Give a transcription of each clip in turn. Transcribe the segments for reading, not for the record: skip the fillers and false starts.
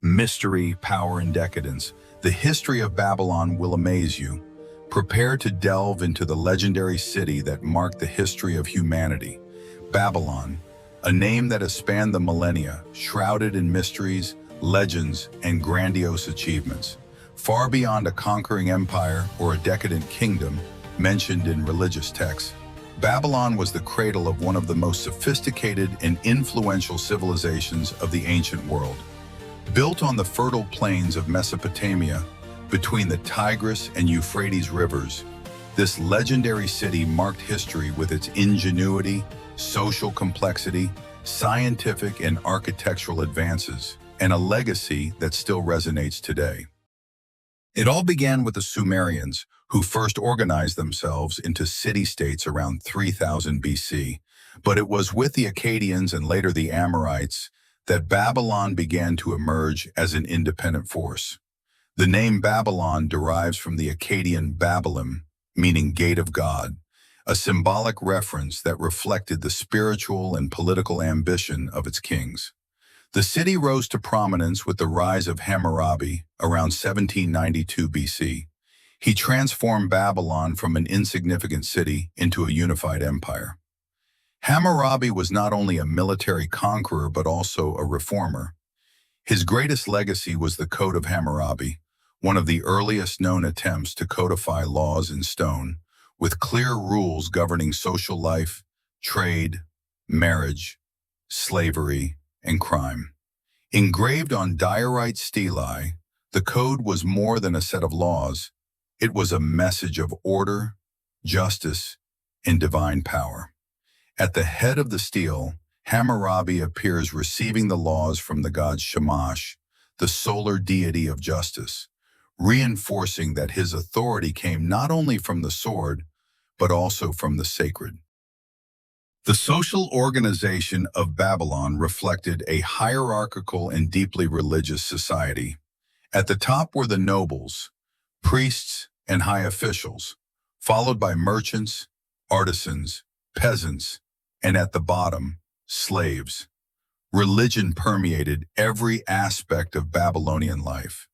Mystery, power, and decadence. The history of Babylon will amaze you. Prepare to delve into the legendary city that marked the history of humanity. Babylon, a name that has spanned the millennia, shrouded in mysteries, legends, and grandiose achievements. Far beyond a conquering empire or a decadent kingdom mentioned in religious texts, Babylon was the cradle of one of the most sophisticated and influential civilizations of the ancient world. Built on the fertile plains of Mesopotamia, between the Tigris and Euphrates rivers, this legendary city marked history with its ingenuity, social complexity, scientific and architectural advances, and a legacy that still resonates today. It all began with the Sumerians, who first organized themselves into city-states around 3000 BC. But it was with the Akkadians and later the Amorites that Babylon began to emerge as an independent force. The name Babylon derives from the Akkadian Babalim, meaning Gate of God, a symbolic reference that reflected the spiritual and political ambition of its kings. The city rose to prominence with the rise of Hammurabi around 1792 BC. He transformed Babylon from an insignificant city into a unified empire. Hammurabi was not only a military conqueror but also a reformer. His greatest legacy was the Code of Hammurabi, one of the earliest known attempts to codify laws in stone, with clear rules governing social life, trade, marriage, slavery, and crime. Engraved on diorite stelae, the code was more than a set of laws. It was a message of order, justice, and divine power. At the head of the stele, Hammurabi appears receiving the laws from the god Shamash, the solar deity of justice, reinforcing that his authority came not only from the sword, but also from the sacred. The social organization of Babylon reflected a hierarchical and deeply religious society. At the top were the nobles, priests, and high officials, followed by merchants, artisans, peasants, and at the bottom, slaves. Religion permeated every aspect of Babylonian life.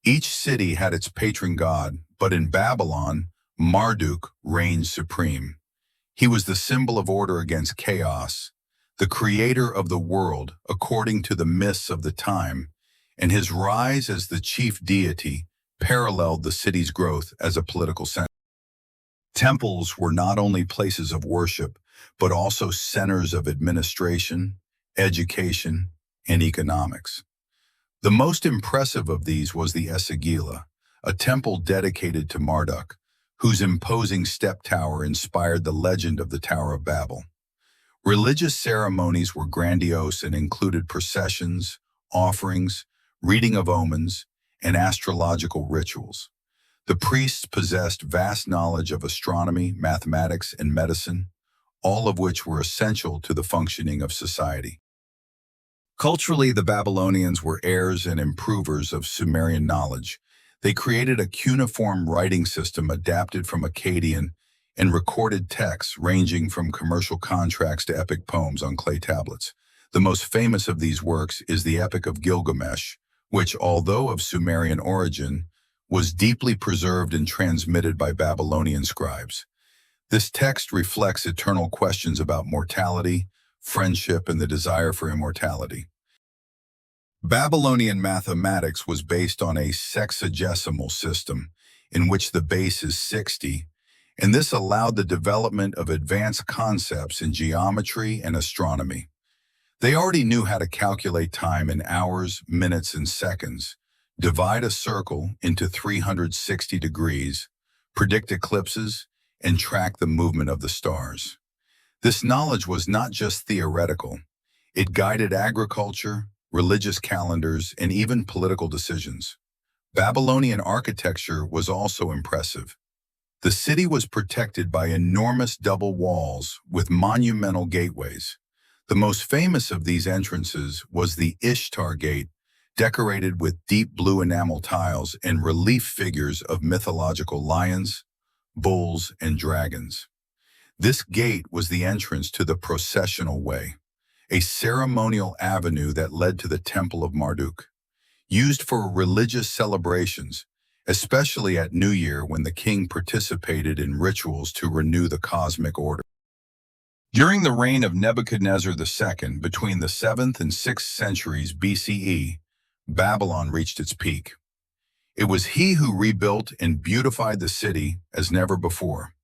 Each city had its patron god, but in Babylon, Marduk reigned supreme. He was the symbol of order against chaos, the creator of the world according to the myths of the time, and his rise as the chief deity paralleled the city's growth as a political center. Temples were not only places of worship, but also centers of administration, education, and economics. The most impressive of these was the Esagila, a temple dedicated to Marduk, whose imposing step tower inspired the legend of the Tower of Babel. Religious ceremonies were grandiose and included processions, offerings, reading of omens, and astrological rituals. The priests possessed vast knowledge of astronomy, mathematics, and medicine, all of which were essential to the functioning of society. Culturally, the Babylonians were heirs and improvers of Sumerian knowledge. They created a cuneiform writing system adapted from Akkadian and recorded texts ranging from commercial contracts to epic poems on clay tablets. The most famous of these works is the Epic of Gilgamesh, which, although of Sumerian origin, was deeply preserved and transmitted by Babylonian scribes. This text reflects eternal questions about mortality, friendship, and the desire for immortality. Babylonian mathematics was based on a sexagesimal system, in which the base is 60, and this allowed the development of advanced concepts in geometry and astronomy. They already knew how to calculate time in hours, minutes, and seconds, divide a circle into 360 degrees, predict eclipses, and track the movement of the stars. This knowledge was not just theoretical. It guided agriculture, religious calendars, and even political decisions. Babylonian architecture was also impressive. The city was protected by enormous double walls with monumental gateways. The most famous of these entrances was the Ishtar Gate, decorated with deep blue enamel tiles and relief figures of mythological lions, bulls, and dragons. This gate was the entrance to the processional way, a ceremonial avenue that led to the Temple of Marduk. used for religious celebrations, especially at New Year when the king participated in rituals to renew the cosmic order. During the reign of Nebuchadnezzar II, between the 7th and 6th centuries BCE, Babylon reached its peak. It was he who rebuilt and beautified the city as never before.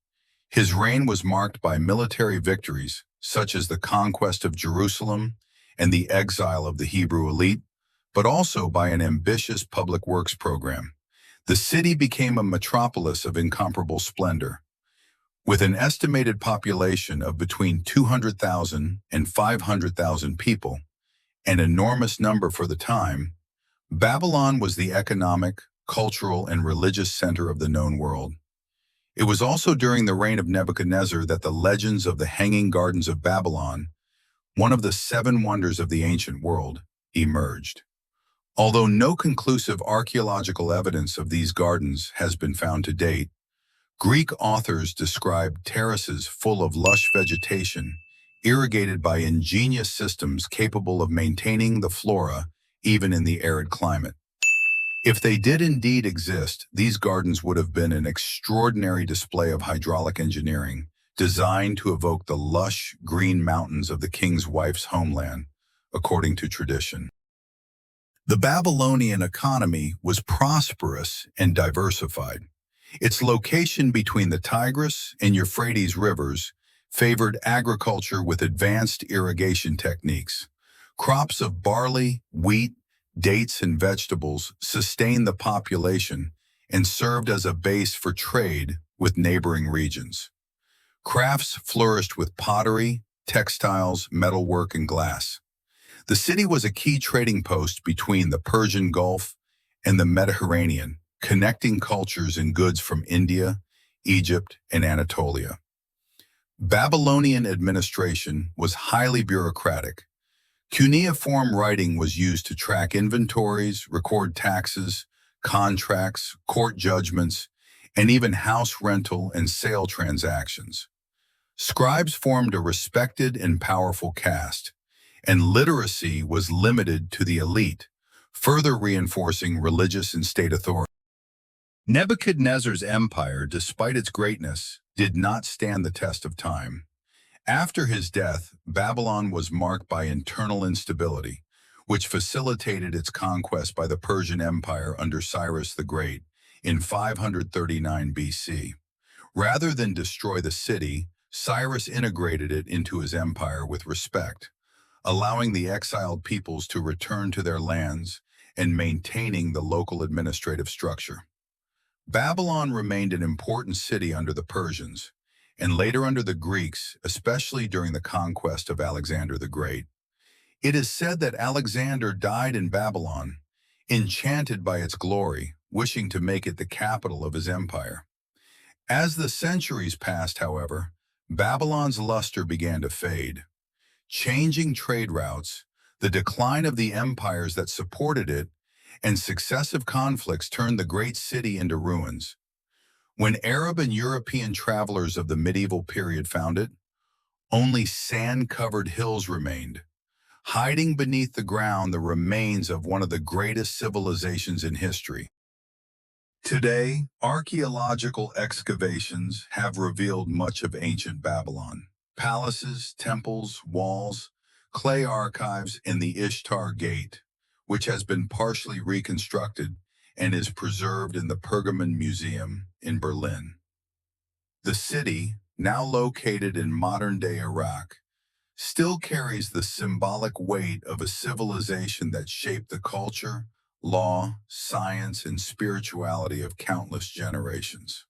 His reign was marked by military victories, such as the conquest of Jerusalem and the exile of the Hebrew elite, but also by an ambitious public works program. The city became a metropolis of incomparable splendor. With an estimated population of between 200,000 and 500,000 people, an enormous number for the time, Babylon was the economic, cultural, and religious center of the known world. It was also during the reign of Nebuchadnezzar that the legends of the Hanging Gardens of Babylon, one of the 7 wonders of the ancient world, emerged. Although no conclusive archaeological evidence of these gardens has been found to date, Greek authors described terraces full of lush vegetation, irrigated by ingenious systems capable of maintaining the flora even in the arid climate. If they did indeed exist, these gardens would have been an extraordinary display of hydraulic engineering, designed to evoke the lush, green mountains of the king's wife's homeland, according to tradition. The Babylonian economy was prosperous and diversified. Its location between the Tigris and Euphrates rivers favored agriculture with advanced irrigation techniques. Crops of barley, wheat, dates, and vegetables sustained the population and served as a base for trade with neighboring regions. Crafts flourished with pottery, textiles, metalwork, and glass. The city was a key trading post between the Persian Gulf and the Mediterranean, connecting cultures and goods from India, Egypt, and Anatolia. Babylonian administration was highly bureaucratic. Cuneiform writing was used to track inventories, record taxes, contracts, court judgments, and even house rental and sale transactions. Scribes formed a respected and powerful caste, and literacy was limited to the elite, further reinforcing religious and state authority. Nebuchadnezzar's empire, despite its greatness, did not stand the test of time. After his death, Babylon was marked by internal instability, which facilitated its conquest by the Persian Empire under Cyrus the Great in 539 BC. Rather than destroy the city, Cyrus integrated it into his empire with respect, allowing the exiled peoples to return to their lands and maintaining the local administrative structure. Babylon remained an important city under the Persians, and later under the Greeks, especially during the conquest of Alexander the Great. It is said that Alexander died in Babylon, enchanted by its glory, wishing to make it the capital of his empire. As the centuries passed, however, Babylon's luster began to fade. Changing trade routes, the decline of the empires that supported it, and successive conflicts turned the great city into ruins. When Arab and European travelers of the medieval period found it, only sand-covered hills remained, hiding beneath the ground the remains of one of the greatest civilizations in history. Today, archaeological excavations have revealed much of ancient Babylon. Palaces, temples, walls, clay archives, and the Ishtar Gate, which has been partially reconstructed and is preserved in the Pergamon Museum in Berlin. The city, now located in modern-day Iraq, still carries the symbolic weight of a civilization that shaped the culture, law, science, and spirituality of countless generations.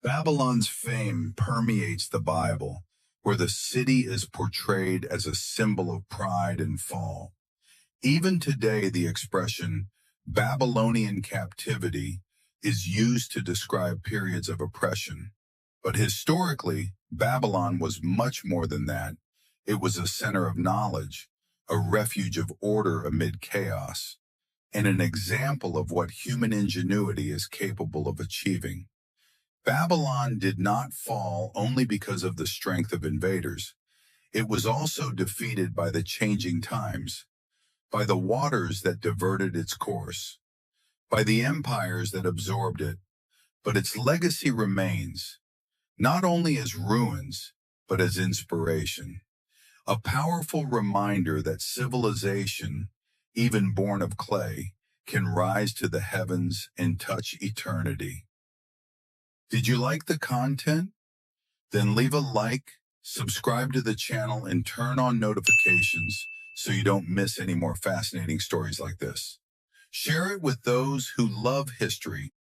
Babylon's fame permeates the Bible, where the city is portrayed as a symbol of pride and fall. Even today, the expression Babylonian captivity is used to describe periods of oppression. But historically, Babylon was much more than that. It was a center of knowledge, a refuge of order amid chaos, and an example of what human ingenuity is capable of achieving. Babylon did not fall only because of the strength of invaders. It was also defeated by the changing times. by the waters that diverted its course, by the empires that absorbed it, but its legacy remains, not only as ruins, but as inspiration. A powerful reminder that civilization, even born of clay, can rise to the heavens and touch eternity. Did you like the content? Then leave a like, subscribe to the channel, and turn on notifications so you don't miss any more fascinating stories like this. Share it with those who love history